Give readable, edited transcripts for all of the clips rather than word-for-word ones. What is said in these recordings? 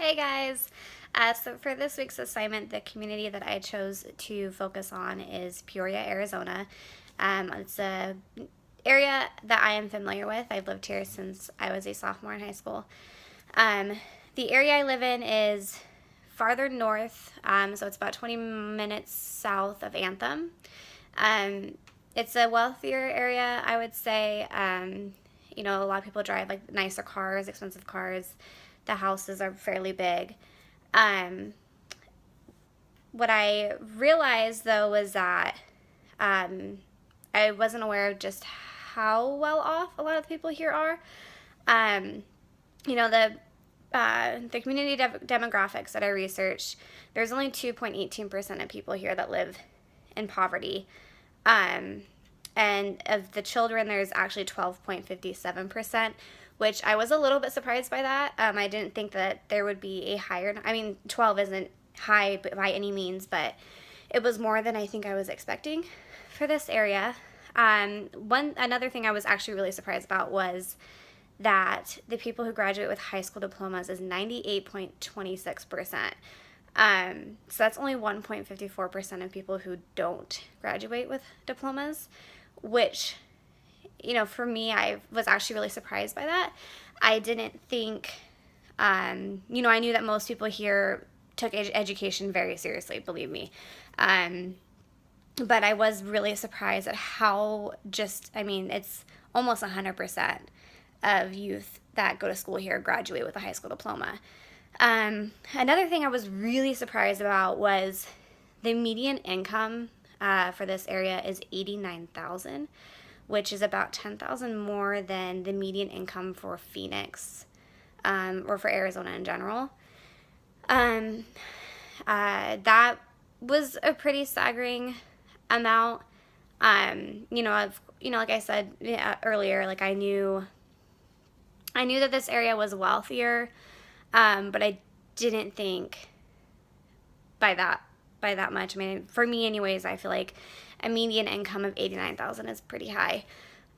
Hey guys! So for this week's assignment, the community that I chose to focus on is Peoria, Arizona. It's a area that I am familiar with. I've lived here since I was a sophomore in high school. Um, the area I live in is farther north, so it's about 20 minutes south of Anthem. It's a wealthier area, I would say. A lot of people drive like nicer cars, expensive cars. The houses are fairly big. What I realized though was that I wasn't aware of just how well off a lot of the people here are. Um, you know, the the community demographics that I researched, there's only 2.18% of people here that live in poverty. And of the children, there's actually 12.57%, which I was a little bit surprised by that. I didn't think that there would be a higher, 12 isn't high by any means, but it was more than I think I was expecting for this area. Another thing I was actually really surprised about was that the people who graduate with high school diplomas is 98.26%. So that's only 1.54% of people who don't graduate with diplomas, which, for me, I was actually really surprised by that. I didn't think, I knew that most people here took education very seriously, believe me. But I was really surprised at how it's almost 100% of youth that go to school here graduate with a high school diploma. Another thing I was really surprised about was the median income for this area is $89,000, which is about $10,000 more than the median income for Phoenix, or for Arizona in general. That was a pretty staggering amount. Like I said earlier, like I knew that this area was wealthier, but I didn't think by that much. For me anyways, I feel like a median income of $89,000 is pretty high.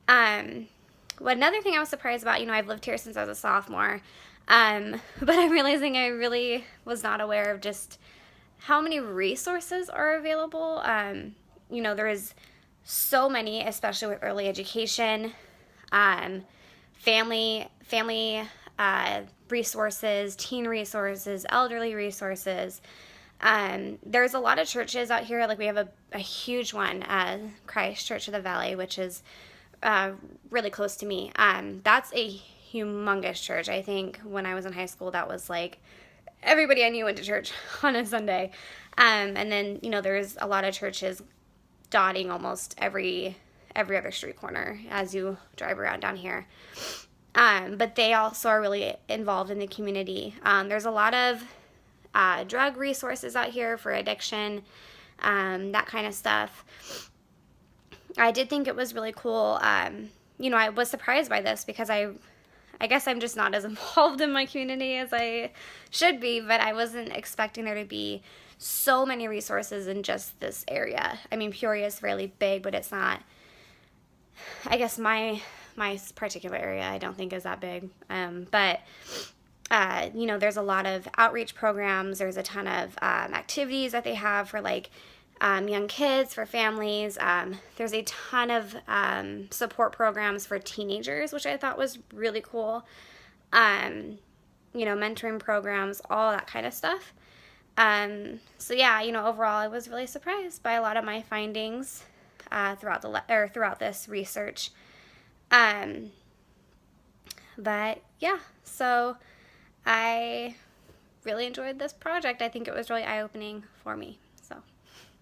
Another thing I was surprised about, I've lived here since I was a sophomore, but I'm realizing I really was not aware of just how many resources are available. There is so many, especially with early education, family resources, teen resources, elderly resources. There's a lot of churches out here. Like we have a huge one, Christ Church of the Valley, which is really close to me. That's a humongous church. I think when I was in high school, that was like everybody I knew went to church on a Sunday. And then, there's a lot of churches dotting almost every other street corner as you drive around down here. But they also are really involved in the community. There's a lot of drug resources out here for addiction, that kind of stuff. I did think it was really cool. I was surprised by this because I guess I'm just not as involved in my community as I should be, but I wasn't expecting there to be so many resources in just this area. Peoria is fairly big, but it's not, I guess my particular area I don't think is that big. But there's a lot of outreach programs. There's a ton of activities that they have for young kids, for families. There's a ton of support programs for teenagers, which I thought was really cool. Mentoring programs, all that kind of stuff. Overall, I was really surprised by a lot of my findings throughout this research. So I really enjoyed this project. I think it was really eye-opening for me. So